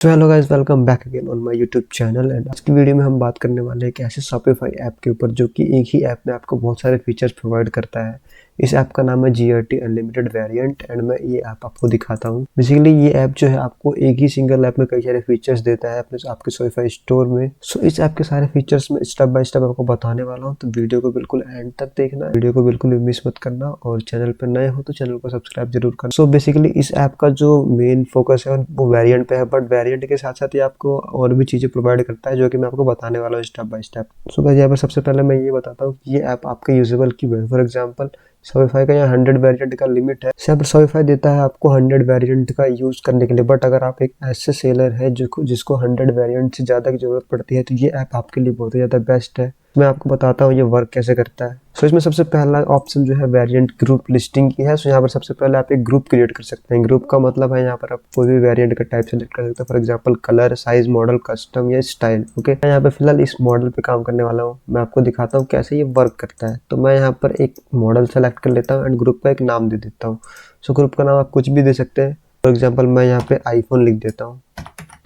तो hello guys, welcome back again on my YouTube channel. And आज की video में हम बात करने वाले हैं कि ऐसे शॉपिफाई ऐप के ऊपर जो कि एक ही ऐप में आपको बहुत सारे फीचर्स प्रोवाइड करता है। इस ऐप का नाम है GRT अनलिमिटेड वेरिएंट एंड मैं ये ऐप आपको दिखाता हूँ। बेसिकली ये ऐप जो है आपको एक ही सिंगल ऐप में कई सारे फीचर्स देता है अपने आपके शॉपिफाई स्टोर में। सो इस ऐप के सारे फीचर्स में स्टेप बाय स्टेप आपको बताने वाला हूँ, तो वीडियो को बिल्कुल एंड तक देखना, वीडियो को बिल्कुल भी मिस मत करना और चैनल पर नए हो तो चैनल को सब्सक्राइब जरूर करना। सो बेसिकली इस ऐप का जो मेन फोकस है वो वेरिएंट पे है, बट वेरिएंट के साथ साथ ये आपको और भी चीजें प्रोवाइड करता है जो कि मैं आपको बताने वाला हूँ step by step. So guys, यहाँ पर सबसे पहले मैं ये बताता हूँ कि ये ऐप आपके यूजेबल क्यों है। फॉर एग्जांपल शॉपिफाई का यहाँ 100 वेरिएंट का लिमिट है। यहाँ पर शॉपिफाई देता है आपको 100 वेरिएंट का यूज करने के लिए, बट अगर आप एक ऐसे सेलर है जिसको 100 वेरिएंट से ज्यादा की जरूरत पड़ती है तो ये ऐप आपके लिए बहुत ही ज्यादा बेस्ट है। मैं आपको बताता हूँ ये वर्क कैसे करता है। सो इसमें सबसे पहला ऑप्शन जो है वेरिएंट ग्रुप लिस्टिंग की है। सो यहाँ पर सबसे पहले आप एक ग्रुप क्रिएट कर सकते हैं। ग्रुप का मतलब है यहाँ पर आप कोई भी वेरिएंट का टाइप सेलेक्ट कर सकते हैं। For example colour, size, model, custom या स्टाइल। ओके, मैं यहाँ पे फिलहाल इस मॉडल पे काम करने वाला हूँ। मैं आपको दिखाता हूँ कैसे ये वर्क करता है। तो मैं यहाँ पर एक मॉडल सेलेक्ट कर लेता हूँ एंड ग्रुप का एक नाम दे देता हूँ। सो ग्रुप का नाम आप कुछ भी दे सकते हैं। फॉर एग्जाम्पल मैं यहाँ पे आईफोन लिख देता हूँ।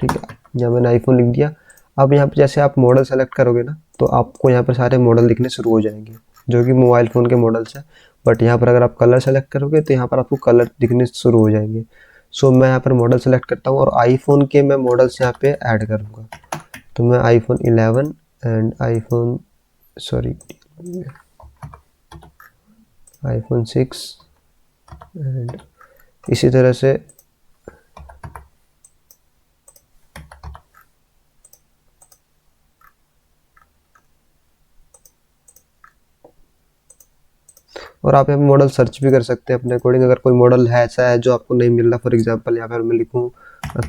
ठीक है, यहाँ मैंने आईफोन लिख दिया। अब यहाँ पे जैसे आप मॉडल सेलेक्ट करोगे ना तो आपको यहाँ पर सारे मॉडल दिखने शुरू हो जाएंगे जो कि मोबाइल फ़ोन के मॉडल्स हैं। बट यहाँ पर अगर आप कलर सेलेक्ट करोगे तो यहाँ पर आपको कलर दिखने शुरू हो जाएंगे। सो मैं यहाँ पर मॉडल सेलेक्ट करता हूँ और आईफोन के मैं मॉडल्स यहाँ पे ऐड करूँगा। तो मैं आईफोन 11 एंड आईफोन 6 एंड इसी तरह से और आप यहाँ पे मॉडल सर्च भी कर सकते हैं अपने अकॉर्डिंग। अगर कोई मॉडल है ऐसा है जो आपको नहीं मिल रहा, फॉर एग्जांपल यहाँ पर मैं लिखूँ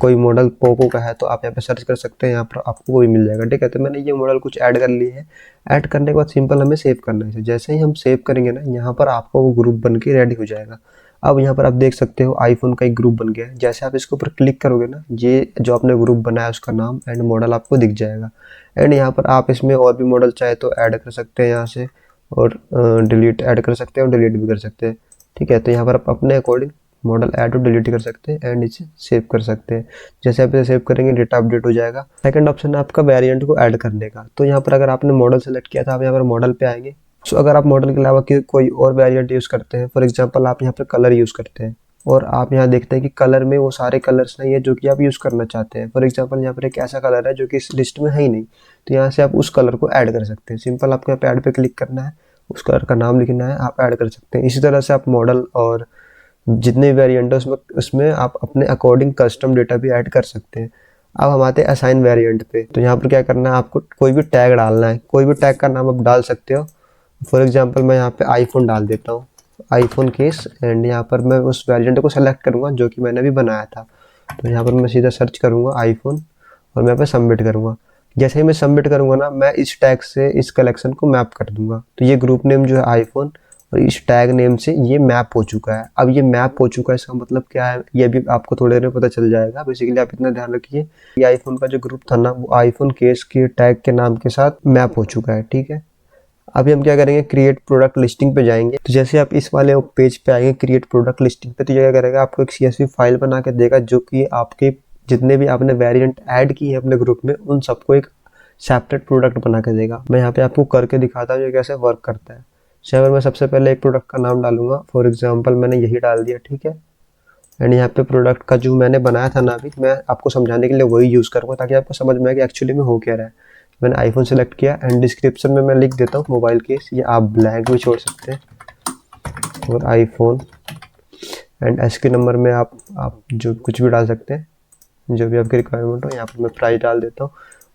कोई मॉडल पोको का है तो आप यहाँ पे सर्च कर सकते हैं, यहाँ पर आपको कोई मिल जाएगा। ठीक है, तो मैंने ये मॉडल कुछ ऐड कर लिए हैं। ऐड करने के बाद सिंपल हमें सेव करना है। जैसे ही हम सेव करेंगे ना, यहाँ पर आपको वो ग्रुप बन के रेडी हो जाएगा। अब यहाँ पर आप देख सकते हो आईफोन का एक ग्रुप बन गया है। जैसे आप इसके ऊपर क्लिक करोगे ना, ये जो आपने ग्रुप बनाया उसका नाम एंड मॉडल आपको दिख जाएगा। एंड यहाँ पर आप इसमें और भी मॉडल चाहे तो ऐड कर सकते हैं यहाँ से, और डिलीट ऐड कर सकते हैं और डिलीट भी कर सकते हैं। ठीक है, तो यहाँ पर आप अपने अकॉर्डिंग मॉडल ऐड और डिलीट कर सकते हैं एंड इसे सेव कर सकते हैं। जैसे आप इसे सेव करेंगे डेटा अपडेट हो जाएगा। सेकंड ऑप्शन है आपका वेरिएंट को ऐड करने का। तो यहाँ पर अगर आपने मॉडल सेलेक्ट किया था, आप यहाँ पर मॉडल पे आएंगे। सो अगर आप मॉडल के अलावा कोई और वेरिएंट यूज़ करते हैं, फॉर एग्जाम्पल आप यहाँ पर कलर यूज़ करते हैं और आप यहाँ देखते हैं कि कलर में वो सारे कलर्स नहीं है जो कि आप यूज़ करना चाहते हैं। फॉर एग्जांपल यहाँ पर एक ऐसा कलर है जो कि इस लिस्ट में है ही नहीं, तो यहाँ से आप उस कलर को ऐड कर सकते हैं। सिंपल आपको यहाँ पे ऐड पे क्लिक करना है, उस कलर का नाम लिखना है, आप ऐड कर सकते हैं। इसी तरह से आप मॉडल और जितने भी वेरिएंट है उसमें आप अपने अकॉर्डिंग कस्टम डेटा भी ऐड कर सकते हैं। अब हम आते हैं असाइन वेरिएंट पे। तो यहाँ पर क्या करना है, आपको कोई भी टैग डालना है। कोई भी टैग का नाम आप डाल सकते हो। फॉर एग्जांपल मैं यहाँ पे आईफोन डाल देता हूँ, आईफोन केस, एंड यहाँ पर मैं उस वेरिएंट को सेलेक्ट करूँगा जो कि मैंने अभी बनाया था। तो यहाँ पर मैं सीधा सर्च करूँगा आईफोन और मैं यहाँ पे सबमिट करूँगा। जैसे ही मैं सबमिट करूँगा ना, मैं इस टैग से इस कलेक्शन को मैप कर दूंगा। तो ये ग्रुप नेम जो है आईफोन और इस टैग नेम से ये मैप हो चुका है। अब ये मैप हो चुका है, इसका मतलब क्या है ये भी आपको थोड़ी देर में पता चल जाएगा। बेसिकली आप इतना ध्यान रखिए, ये आईफोन का जो ग्रुप था ना वो आईफोन केस के टैग के नाम के साथ मैप हो चुका है। ठीक है, अभी हम क्या करेंगे, क्रिएट प्रोडक्ट लिस्टिंग पे जाएंगे। तो जैसे आप इस वाले पेज पे आएंगे क्रिएट प्रोडक्ट लिस्टिंग पे, तो ये क्या करेगा, आपको एक CSV फाइल बना के देगा जो कि आपके जितने भी आपने वेरिएंट ऐड किए हैं अपने ग्रुप में उन सबको एक सेपरेट प्रोडक्ट बना के देगा। मैं यहाँ पे आपको करके दिखाता हूँ ये कैसे वर्क करता है। चलो मैं सबसे पहले एक प्रोडक्ट का नाम डालूंगा। फॉर एग्जाम्पल मैंने यही डाल दिया। ठीक है, एंड यहाँ पे प्रोडक्ट का जो मैंने बनाया था ना, अभी मैं आपको समझाने के लिए वही यूज़ करूँगा ताकि आपको समझ में आए कि एक्चुअली में हो क्या रहा है। मैंने आईफोन सेलेक्ट किया एंड डिस्क्रिप्शन में मैं लिख देता हूँ मोबाइल केस, ये आप ब्लैंक भी छोड़ सकते हैं, और आईफोन एंड SKU नंबर में आप जो कुछ भी डाल सकते हैं जो भी आपकी रिक्वायरमेंट हो। यहाँ पर मैं प्राइस डाल देता हूँ।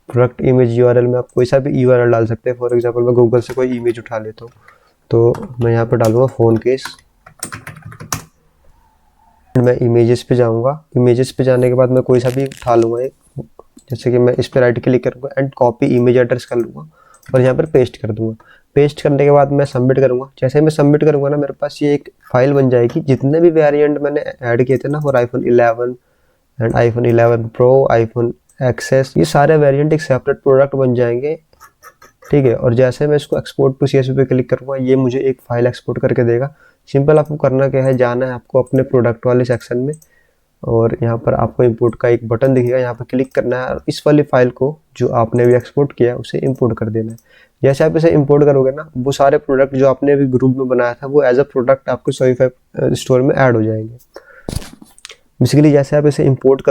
प्रोडक्ट इमेज URL में आप कोई सा भी URL डाल सकते हैं। फॉर एग्जाम्पल मैं गूगल से कोई इमेज उठा लेता हूँ, तो मैं यहाँ पर डालूंगा फ़ोन केस। मैं इमेजेस पे जाऊँगा। इमेजेस पे जाने के बाद मैं कोई सा भी उठा लूँगा एक, जैसे कि मैं इस पर राइट क्लिक करूँगा एंड कॉपी इमेज एड्रेस कर लूँगा और यहाँ पर पेस्ट कर दूँगा। पेस्ट करने के बाद मैं सबमिट करूँगा। जैसे ही मैं सबमिट करूँगा ना, मेरे पास ये एक फाइल बन जाएगी जितने भी वेरिएंट मैंने ऐड किए थे ना for iPhone 11 and iPhone 11 pro, iPhone access, ये सारे वेरिएंट एक सेपरेट प्रोडक्ट बन जाएंगे। ठीक है, और जैसे मैं इसको एक्सपोर्ट टू CSV पे क्लिक करूँगा ये मुझे एक फाइल एक्सपोर्ट करके देगा। सिंपल आपको करना क्या है, जाना है आपको अपने प्रोडक्ट वाले सेक्शन में और यहाँ पर आपको इंपोर्ट का एक बटन दिखेगा, यहाँ पर क्लिक करना है और इस वाली फाइल को जो आपने भी एक्सपोर्ट किया उसे इंपोर्ट कर देना है। जैसे आप इसे इंपोर्ट करोगे ना, वो सारे प्रोडक्ट जो आपने अभी ग्रुप में बनाया था वो एज अ प्रोडक्ट आपके शॉपिफाई स्टोर में ऐड हो जाएंगे। बेसिकली जैसे आप इसे इंपोर्ट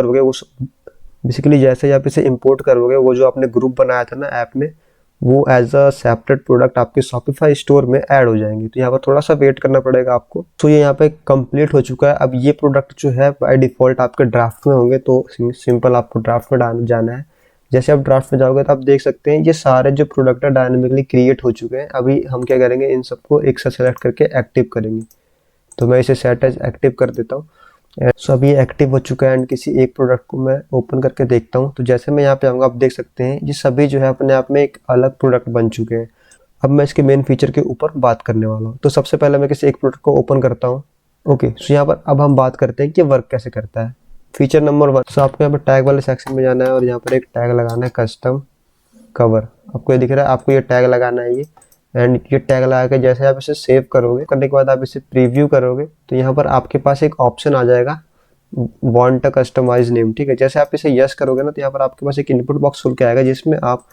करोगे वो जो आपने ग्रुप बनाया था ना ऐप में, वो एज अ सेपरेट प्रोडक्ट आपके शॉपिफाई स्टोर में ऐड हो जाएंगे। तो यहाँ पर थोड़ा सा वेट करना पड़ेगा आपको। तो ये यहाँ पे कंप्लीट हो चुका है। अब ये प्रोडक्ट जो है बाय डिफॉल्ट आपके ड्राफ्ट में होंगे, तो सिंपल आपको ड्राफ्ट में जाना है। जैसे आप ड्राफ्ट में जाओगे तो आप देख सकते हैं ये सारे जो प्रोडक्ट है डायनेमिकली क्रिएट हो चुके हैं। अभी हम क्या करेंगे, इन सबको एक साथ सेलेक्ट करके एक्टिव करेंगे। तो मैं इसे सेट एज एक्टिव कर देता हूँ। सो अभी एक्टिव हो चुका है एंड किसी एक प्रोडक्ट को मैं ओपन करके देखता हूँ। तो जैसे मैं यहाँ पे आऊँगा, आप देख सकते हैं ये सभी जो है अपने आप में एक अलग प्रोडक्ट बन चुके हैं। अब मैं इसके मेन फीचर के ऊपर बात करने वाला हूँ। तो सबसे पहले मैं किसी एक प्रोडक्ट को ओपन करता हूँ। ओके, सो यहाँ पर अब हम बात करते हैं कि वर्क कैसे करता है। फीचर नंबर 1, सो आपको यहाँ पर टैग वाले सेक्शन में जाना है और यहाँ पर एक टैग लगाना है कस्टम कवर। आपको ये दिख रहा है, आपको ये टैग लगाना है ये। एंड ये टैग लगा के जैसे आप इसे सेव करोगे, करने के बाद आप इसे प्रीव्यू करोगे तो यहाँ पर आपके पास एक ऑप्शन आ जाएगा वांट अ कस्टमाइज नेम। ठीक है, जैसे आप इसे यस करोगे ना तो यहाँ पर आपके पास एक इनपुट बॉक्स खुल के आएगा जिसमें आप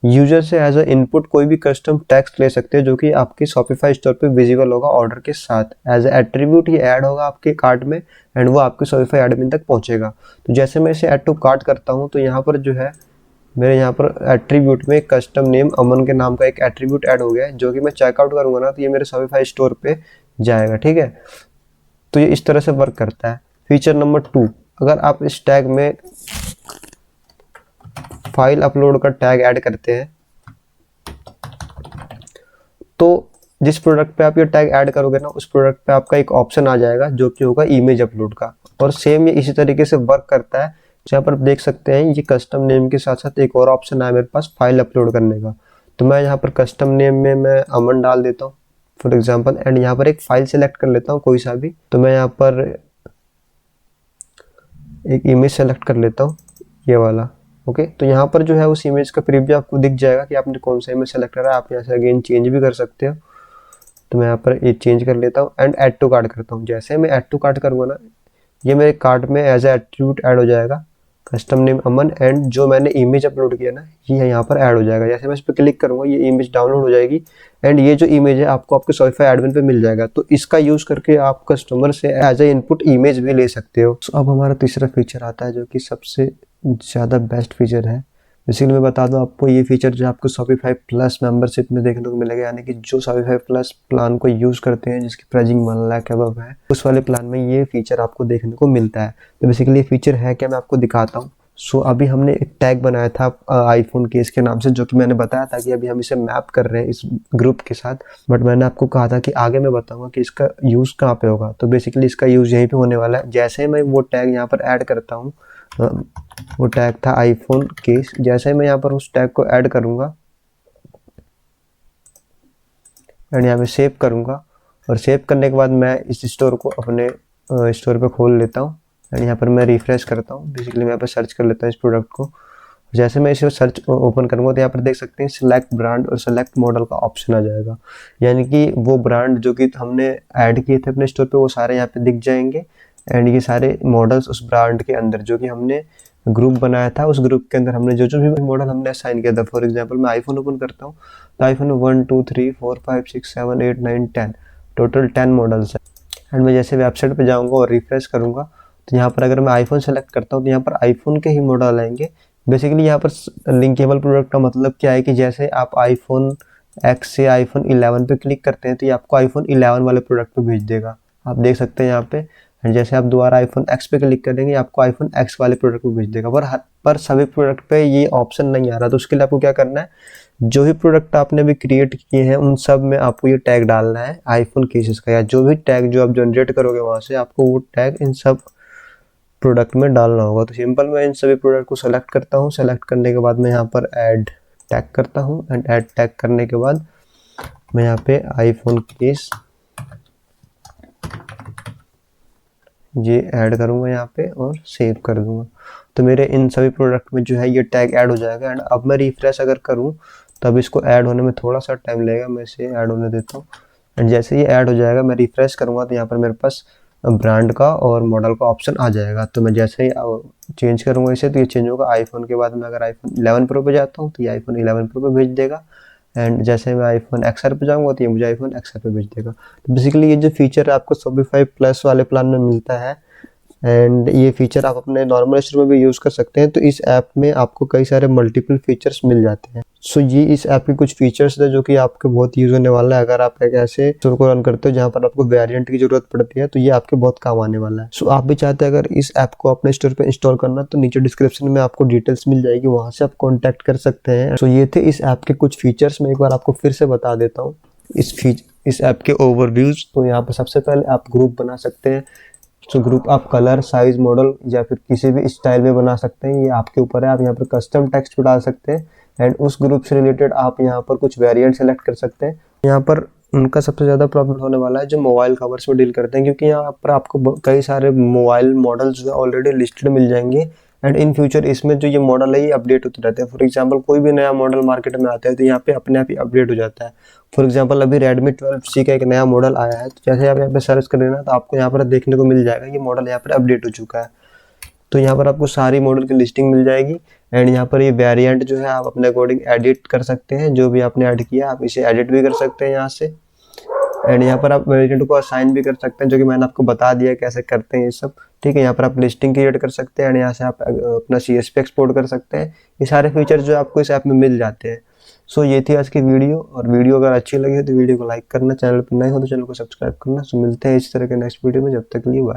यूजर से एज अ इनपुट कोई भी कस्टम टेक्स्ट ले सकते हो जो कि आपके शॉपिफाई स्टोर पे विजिबल होगा ऑर्डर के साथ। एज अ एट्रीब्यूट ये ऐड होगा आपके कार्ट में एंड वो आपके शॉपिफाई एडमिन तक पहुंचेगा। तो जैसे मैं इसे ऐड टू कार्ट करता हूँ तो यहाँ पर जो है मेरे यहाँ पर एट्रीब्यूट में कस्टम नेम अमन के नाम का एक एट्रीब्यूट ऐड हो गया है, जो कि मैं चेकआउट करूंगा ना तो ये मेरे शॉपिफाई स्टोर पे जाएगा। ठीक है, तो ये इस तरह से वर्क करता है। फीचर नंबर 2, अगर आप इस टैग में फाइल अपलोड का टैग ऐड करते हैं तो जिस प्रोडक्ट पे आप ये टैग ऐड करोगे ना उस प्रोडक्ट पे आपका एक ऑप्शन आ जाएगा जो कि होगा इमेज अपलोड का। और सेम ये इसी तरीके से वर्क करता है। जहाँ पर देख सकते हैं ये कस्टम नेम के साथ साथ एक और ऑप्शन है मेरे पास फाइल अपलोड करने का। तो मैं यहाँ पर कस्टम नेम में मैं अमन डाल देता हूँ फॉर एग्जाम्पल, एंड यहाँ पर एक फाइल सेलेक्ट कर लेता हूँ कोई सा भी। तो मैं यहाँ पर एक इमेज सेलेक्ट कर लेता हूँ, ये वाला। ओके, तो यहाँ पर जो है उस इमेज का प्रीव्यू आपको दिख जाएगा कि आपने कौन सा इमेज सेलेक्ट करा है। आप यहाँ से अगेन चेंज भी कर सकते हो। तो मैं यहाँ पर ये चेंज कर लेता हूँ एंड ऐड टू कार्ट करता हूँ। जैसे मैं ऐड टू कार्ट करूँगा ना, ये मेरे कार्ट में एज ए एट्रीब्यूट ऐड हो जाएगा कस्टम नेम अमन, एंड जो मैंने इमेज अपलोड किया ना ये यहाँ पर ऐड हो जाएगा। जैसे मैं इस पर क्लिक करूँगा ये इमेज डाउनलोड हो जाएगी एंड ये जो इमेज है आपको आपके शॉपिफाई एडमिन पे मिल जाएगा। तो इसका यूज़ करके आप कस्टमर से एज ए इनपुट इमेज भी ले सकते हो। तो अब हमारा तीसरा फीचर आता है जो कि सबसे ज़्यादा बेस्ट फीचर है। बेसिकली मैं बता दूं आपको, ये फीचर जो आपको शॉपिफाई प्लस मेंबरशिप में देखने को मिलेगा, यानी कि जो शॉपिफाई प्लस प्लान को यूज़ करते हैं जिसकी प्राइसिंग 1 लाख अबव है उस वाले प्लान में ये फीचर आपको देखने को मिलता है। तो बेसिकली ये फीचर है क्या, मैं आपको दिखाता हूँ। सो अभी हमने एक टैग बनाया था आईफोन केस के नाम से, जो कि मैंने बताया था कि अभी हम इसे मैप कर रहे हैं इस ग्रुप के साथ, बट मैंने आपको कहा था कि आगे मैं बताऊंगा कि इसका यूज़ कहाँ पे होगा। तो बेसिकली इसका यूज़ यहीं पे होने वाला है। जैसे मैं वो टैग यहाँ पर ऐड करता हूँ, वो टैग था आईफोन केस, जैसे मैं यहाँ पर उस टैग को ऐड करूँगा एंड यहाँ पे सेव करूँगा, और सेव करने के बाद मैं इस स्टोर को अपने स्टोर पे खोल लेता हूँ एंड यहाँ पर मैं रिफ्रेश करता हूँ। बेसिकली मैं यहाँ पर सर्च कर लेता हूँ इस प्रोडक्ट को। जैसे मैं इसे सर्च ओपन करूँगा तो यहाँ पर देख सकते हैं सिलेक्ट ब्रांड और सिलेक्ट मॉडल का ऑप्शन आ जाएगा, यानी कि वो ब्रांड जो कि हमने ऐड किए थे अपने स्टोर पे वो सारे यहाँ पे दिख जाएंगे एंड ये सारे मॉडल्स उस ब्रांड के अंदर जो कि हमने ग्रुप बनाया था उस ग्रुप के अंदर हमने जो जो भी मॉडल हमने असाइन किया था। फॉर एग्जांपल मैं आईफोन ओपन करता हूँ तो आईफोन 1 2 3 4 5 6 7 8 9 10 टोटल 10 मॉडल्स है। एंड मैं जैसे वेबसाइट पे जाऊँगा और रिफ्रेश करूँगा तो यहाँ पर अगर मैं आईफोन सेलेक्ट करता हूँ तो यहाँ पर आईफोन के ही मॉडल आएंगे। बेसिकली यहाँ पर लिंकेबल प्रोडक्ट का मतलब क्या है कि जैसे आप आईफोन एक्स से आईफोन 11 पे क्लिक करते हैं तो ये आपको आईफोन 11 वाले प्रोडक्ट पे भेज देगा, आप देख सकते हैं यहाँ पे। एंड जैसे आप दोबारा आईफोन एक्स पे क्लिक करेंगे आपको आईफोन एक्स वाले प्रोडक्ट पे भेज देगा, पर सभी प्रोडक्ट पे ये ऑप्शन नहीं आ रहा। तो उसके लिए आपको क्या करना है, जो भी प्रोडक्ट आपने भी क्रिएट किए हैं उन सब में आपको ये टैग डालना है आईफोन केसेस का, या जो भी टैग जो आप जनरेट करोगे वहाँ से आपको वो टैग इन सब प्रोडक्ट में डालना होगा। तो सिंपल मैं इन सभी प्रोडक्ट को सेलेक्ट करता हूँ। सेलेक्ट करने के बाद मैं यहाँ पर ऐड टैग करता हूँ एंड ऐड टैग करने के बाद मैं यहाँ पे आईफोन केस ये ऐड करूँगा यहाँ पे और सेव कर दूँगा। तो मेरे इन सभी प्रोडक्ट में जो है ये टैग ऐड हो जाएगा। एंड अब मैं रिफ्रेश अगर करूँ तब इसको ऐड होने में थोड़ा सा टाइम लगेगा, मैं इसे ऐड होने देता हूँ। एंड जैसे ये ऐड हो जाएगा मैं रिफ्रेश करूँगा तो यहाँ पर मेरे पास ब्रांड का और मॉडल का ऑप्शन आ जाएगा। तो मैं जैसे ही चेंज करूँगा इसे तो ये चेंज होगा। आईफोन के बाद मैं अगर आईफोन 11 प्रो पे जाता हूँ तो ये आईफोन 11 प्रो पे भेज देगा, एंड जैसे मैं आईफोन एक्सआर पे जाऊँगा तो ये मुझे आईफोन एक्सआर पे भेज देगा। तो बेसिकली ये जो फीचर आपको Shopify प्लस वाले प्लान में मिलता है, एंड ये फीचर आप अपने नॉर्मल स्टोर में भी यूज़ कर सकते हैं। तो इस ऐप में आपको कई सारे मल्टीपल फीचर्स मिल जाते हैं। सो ये इस ऐप के कुछ फीचर्स है जो कि आपके बहुत यूज़ होने वाला है। अगर आप एक ऐसे स्टोर को रन करते हो जहाँ पर आपको वेरिएंट की ज़रूरत पड़ती है तो ये आपके बहुत काम आने वाला है। सो आप भी चाहते हैं अगर इस ऐप को अपने स्टोर पे इंस्टॉल करना तो नीचे डिस्क्रिप्शन में आपको डिटेल्स मिल जाएगी, वहाँ से आप कॉन्टैक्ट कर सकते हैं। सो ये थे इस ऐप के कुछ फीचर्स, मैं एक बार आपको फिर से बता देता हूँ इस ऐप के ओवरव्यूज़। तो यहाँ पर सबसे पहले आप ग्रुप बना सकते हैं। तो ग्रुप आप कलर, साइज, मॉडल या फिर किसी भी स्टाइल में बना सकते हैं, ये आपके ऊपर है। आप यहाँ पर कस्टम टेक्स्ट भी डाल सकते हैं, एंड उस ग्रुप से रिलेटेड आप यहाँ पर कुछ वेरिएंट सेलेक्ट कर सकते हैं। यहाँ पर उनका सबसे ज़्यादा प्रॉब्लम होने वाला है जो मोबाइल कवर्स में डील करते हैं, क्योंकि यहाँ पर आपको कई सारे मोबाइल मॉडल्स जो ऑलरेडी लिस्टेड मिल जाएंगे, एंड इन फ्यूचर इसमें जो ये मॉडल है ये अपडेट होते रहते हैं। फॉर एग्जांपल कोई भी नया मॉडल मार्केट में आता है तो यहाँ पे अपने आप ही अपडेट हो जाता है। फॉर एग्जांपल अभी Redmi 12C का एक नया मॉडल आया है, तो जैसे आप यहाँ पे सर्च करें ना तो आपको यहाँ पर देखने को मिल जाएगा ये मॉडल यहाँ पर अपडेट हो चुका है। तो यहाँ पर आपको सारी मॉडल की लिस्टिंग मिल जाएगी, एंड यहाँ पर ये वेरिएंट जो है आप अपने अकॉर्डिंग एडिट कर सकते हैं। जो भी आपने ऐड किया आप इसे एडिट भी कर सकते हैं यहाँ से, एंड यहाँ पर आप वेरिएंट को असाइन भी कर सकते हैं, जो कि मैंने आपको बता दिया कैसे करते हैं ये सब। ठीक है, यहाँ पर आप लिस्टिंग क्रिएट कर सकते हैं, एंड यहाँ से आप अपना CSV एक्सपोर्ट कर सकते हैं। ये सारे फीचर जो आपको इस ऐप में मिल जाते हैं। सो ये थी आज की वीडियो, और वीडियो अगर अच्छी लगी तो वीडियो को लाइक करना, चैनल पर नए हो तो चैनल को सब्सक्राइब करना। सो मिलते हैं इस तरह के नेक्स्ट वीडियो में, जब तक के लिए बाय।